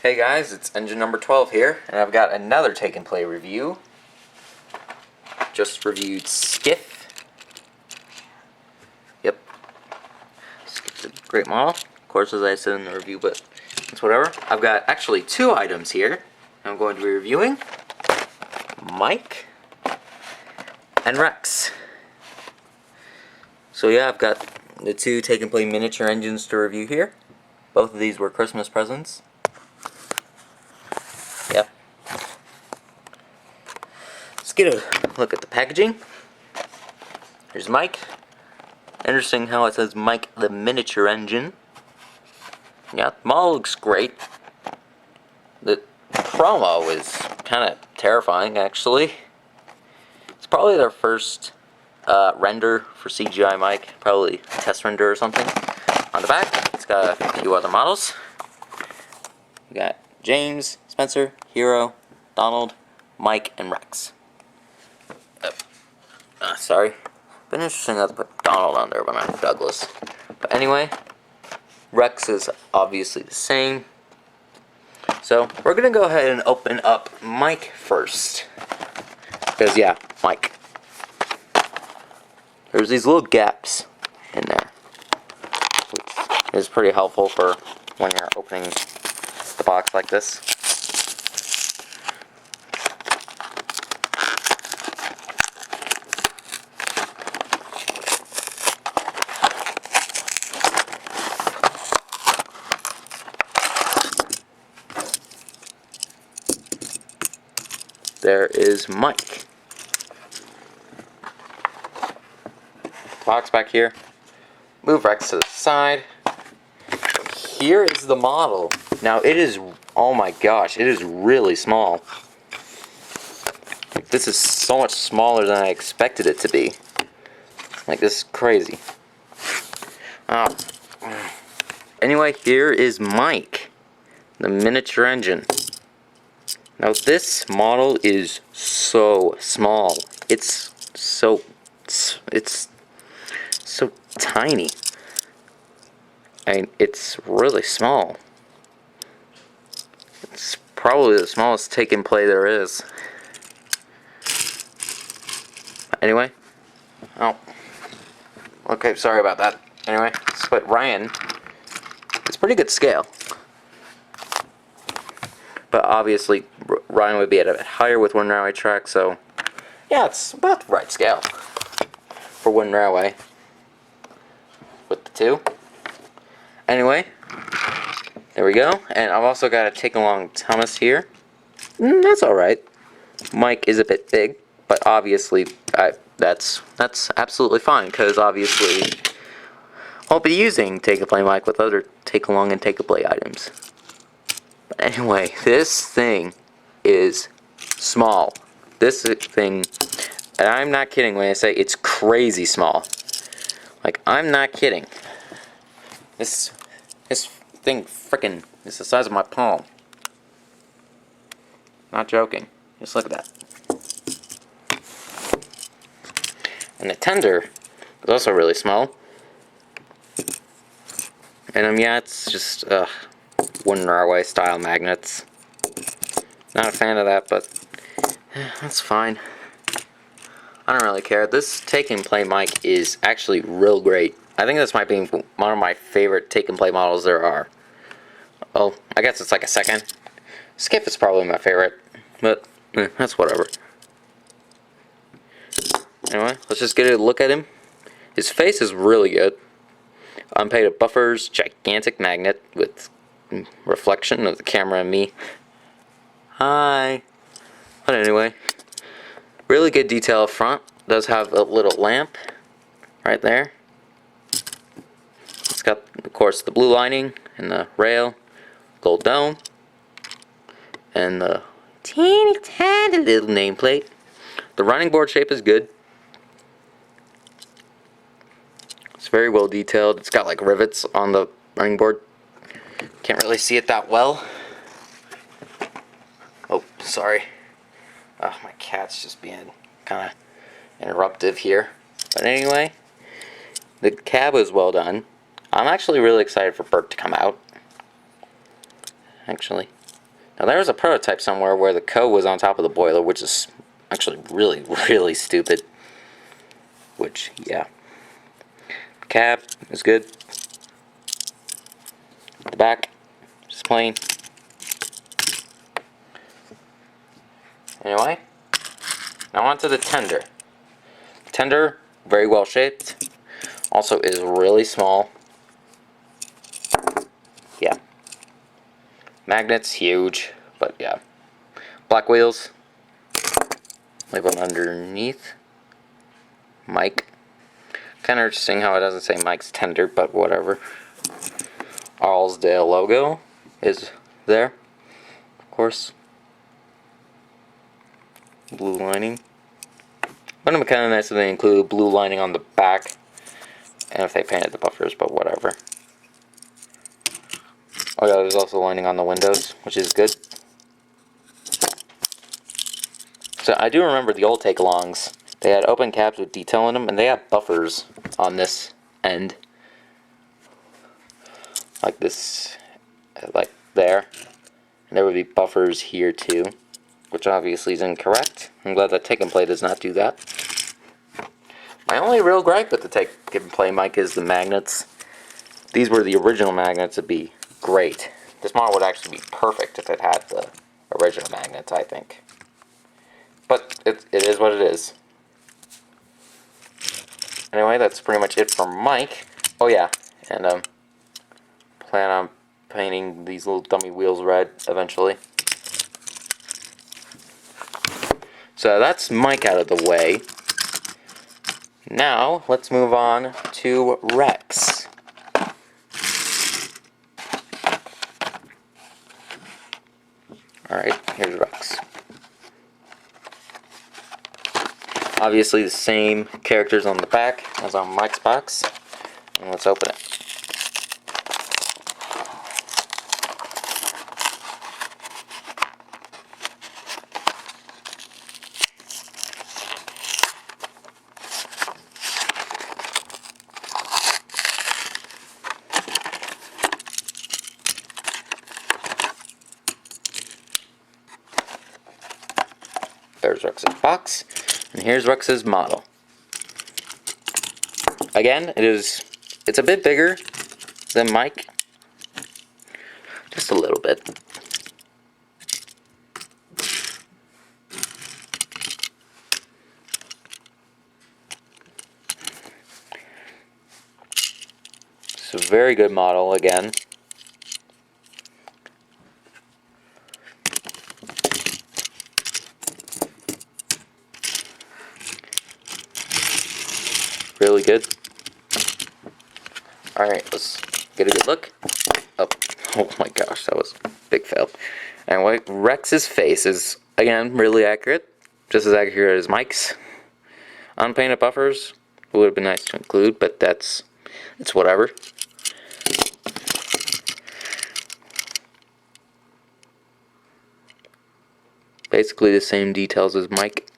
Hey guys, it's engine number 12 here, and I've got another Take and Play review. Just reviewed Skiff. Yep. Skiff's a great model. Of course, as I said in the review, but it's whatever. I've got actually two items here I'm going to be reviewing. Mike and Rex. So yeah, I've got the two Take and Play miniature engines to review here. Both of these were Christmas presents. Yep. Let's get a look at the packaging. Here's Mike. Interesting how it says Mike the miniature engine. Yeah, the model looks great. The promo is kind of terrifying, actually. It's probably their first render for CGI Mike. Probably a test render or something. On the back, it's got a few other models. We got James, Spencer, Hero, Donald, Mike, and Rex. Sorry. Been interesting not to put Donald on there, but not Douglas. But anyway, Rex is obviously the same. So, we're going to go ahead and open up Mike first. Because, yeah, Mike. There's these little gaps in there, which is pretty helpful for when you're opening the box like this. There is Mike. Box back here. Move Rex to the side. Here is the model. Now it is, oh my gosh, it is really small. Like, this is so much smaller than I expected it to be. Like, this is crazy. Oh. Anyway, here is Mike, the miniature engine. Now this model is so small. It's so tiny. And it's really small. It's probably the smallest Take and Play there is. Anyway. Oh. Okay, sorry about that. Anyway, but Ryan, it's pretty good scale. But obviously, Ryan would be at a bit higher with One Railway track, so yeah, it's about the right scale for One Railway with the two. Anyway, there we go. And I've also got a Take Along Thomas here. That's alright. Mike is a bit big, but obviously that's absolutely fine, because obviously I'll be using Take and Play Mike with other Take Along and Take and Play items. But anyway, this thing is small. This thing, and I'm not kidding when I say it's crazy small. Like, I'm not kidding. This thing frickin' is the size of my palm. Not joking. Just look at that. And the tender is also really small. And yeah, it's just One Railway style magnets. Not a fan of that, but that's fine. I don't really care. This Take and Play Mike is actually real great. I think this might be one of my favorite Take and Play models there are. Oh, I guess it's like a second. Skiff is probably my favorite, but that's whatever. Anyway, let's just get a look at him. His face is really good. Unpainted buffers, gigantic magnet with reflection of the camera and me. Hi. But anyway, really good detail up front. Does have a little lamp right there. It's got, of course, the blue lining and the rail, gold dome, and the teeny tiny little nameplate. The running board shape is good. It's very well detailed. It's got like rivets on the running board. Can't really see it that well. Oh, sorry. Oh, my cat's just being kind of interruptive here. But anyway, the cab is well done. I'm actually really excited for Bert to come out. Actually, Now there was a prototype somewhere where the code was on top of the boiler, which is actually really, really stupid. Which, yeah. Cab is good. The back, just plain. Anyway, now on to the tender. Tender, very well shaped. Also is really small. Yeah. Magnets, huge, but yeah. Black wheels. Labeled underneath. Mike. Kind of interesting how it doesn't say Mike's Tender, but whatever. Arlesdale logo is there. Of course. Blue lining. Would have been kind of nice if they included blue lining on the back, and if they painted the buffers, but whatever. Oh yeah, there's also lining on the windows, which is good. So I do remember the old take-alongs. They had open cabs with detail in them, and they had buffers on this end. Like this, like there. And there would be buffers here too, which obviously is incorrect. I'm glad that Take and Play does not do that. My only real gripe with the Take and Play mic is the magnets. These were the original magnets. It'd be great. This model would actually be perfect if it had the original magnets, I think. But it is what it is. Anyway, that's pretty much it for Mike. Oh yeah, and plan on painting these little dummy wheels red eventually. So that's Mike out of the way. Now, let's move on to Rex. Alright, here's Rex. Obviously the same characters on the back as on Mike's box. And let's open it. There's Rex's box, and here's Rex's model. Again, it's a bit bigger than Mike, just a little bit. It's a very good model again. Really good. Alright, let's get a good look. Oh my gosh, that was a big fail. Anyway, Rex's face is, again, really accurate. Just as accurate as Mike's. Unpainted buffers would have been nice to include, but it's whatever. Basically the same details as Mike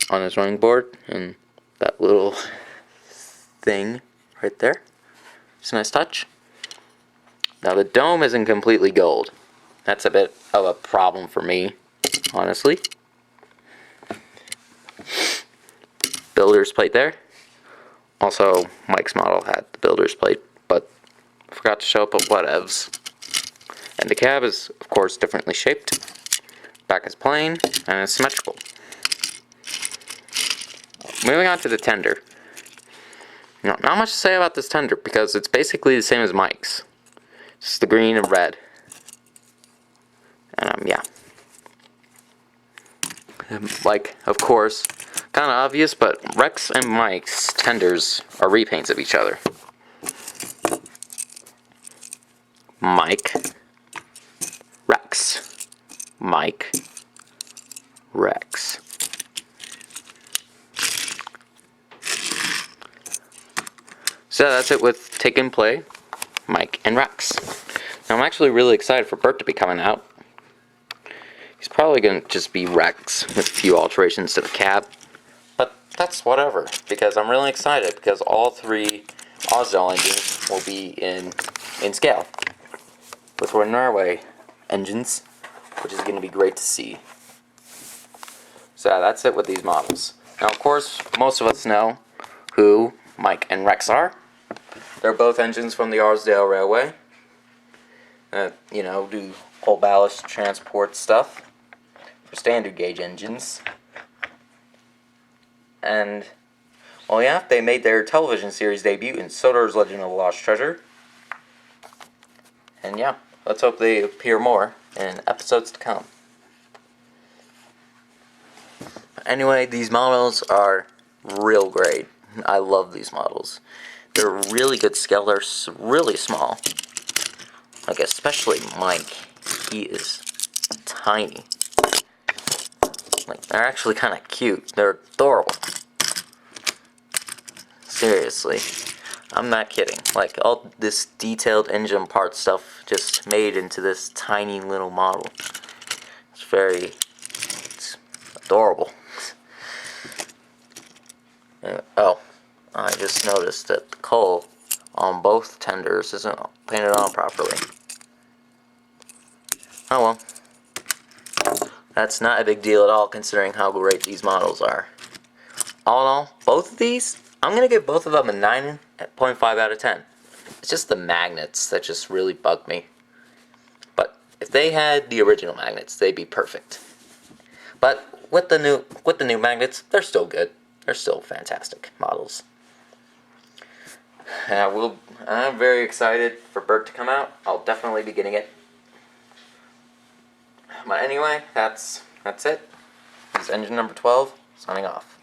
on his running board, and that little thing right there. It's a nice touch. Now the dome isn't completely gold. That's a bit of a problem for me, honestly. Builder's plate there. Also, Mike's model had the builder's plate, but forgot to show up at whatevs. And the cab is, of course, differently shaped. Back is plain and it's symmetrical. Moving on to the tender. Not much to say about this tender because it's basically the same as Mike's. Just the green and red. And yeah. Like, of course, kind of obvious, but Rex and Mike's tenders are repaints of each other. Mike, Rex, Mike, Rex. So that's it with Take and Play, Mike, and Rex. Now I'm actually really excited for Bert to be coming out. He's probably going to just be Rex with a few alterations to the cab. But that's whatever, because I'm really excited because all three Osdell engines will be in scale. With Norway engines, which is going to be great to see. So that's it with these models. Now, of course, most of us know who Mike and Rex are. They're both engines from the Arsdale Railway. Do whole ballast transport stuff for standard gauge engines. And, well, yeah, they made their television series debut in Soder's Legend of the Lost Treasure. And yeah, let's hope they appear more in episodes to come. Anyway, these models are real great. I love these models. They're really good scale. They're really small. Like, especially Mike. He is tiny. Like, they're actually kind of cute. They're adorable. Seriously. I'm not kidding. Like, all this detailed engine part stuff just made into this tiny little model. It's adorable. Oh, I just noticed that the coal on both tenders isn't painted on properly. Oh well. That's not a big deal at all considering how great these models are. All in all, both of these, I'm going to give both of them a 9.5 out of 10. It's just the magnets that just really bug me. But if they had the original magnets, they'd be perfect. But with the new magnets, they're still good. They're still fantastic models. And I'm very excited for Bert to come out. I'll definitely be getting it. But anyway, that's it. This is engine number 12, signing off.